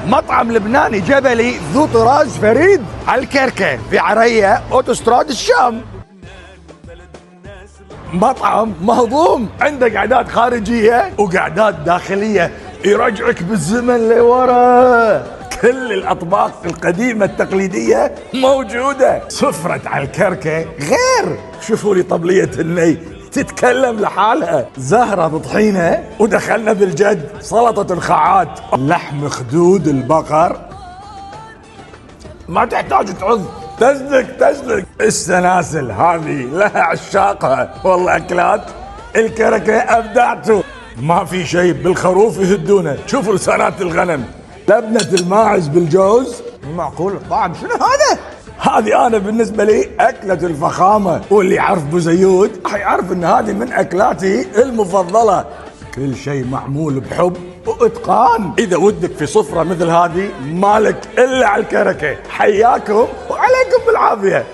مطعم لبناني جبلي ذو طراز فريد على الكركة في عرية اوتوستراد الشام. مطعم مهضوم، عنده قعدات خارجية وقعدات داخلية يرجعك بالزمن لورا. كل الأطباق القديمة التقليدية موجودة. سفرة على الكركة غير. شوفوا لي طبلية الني تتكلم لحالها، زهرة طحينة، ودخلنا بالجد سلطة الخاعات، لحم خدود البقر ما تحتاج تعض، تسلك. السلاسل هذه لها عشاقها، والله أكلات الكركة أبدعتوا. ما في شيء بالخروف يهدونه. شوفوا لسانات الغنم، لبنة الماعز بالجوز. معقول الطعم شنو هذا؟ هذه أنا بالنسبة لي أكلة الفخامة، واللي يعرف بوزيود حيعرف إن هذه من أكلاتي المفضلة. كل شيء معمول بحب وإتقان. إذا ودك في سفرة مثل هذه مالك إلا على الكركة. حياكم وعليكم بالعافية.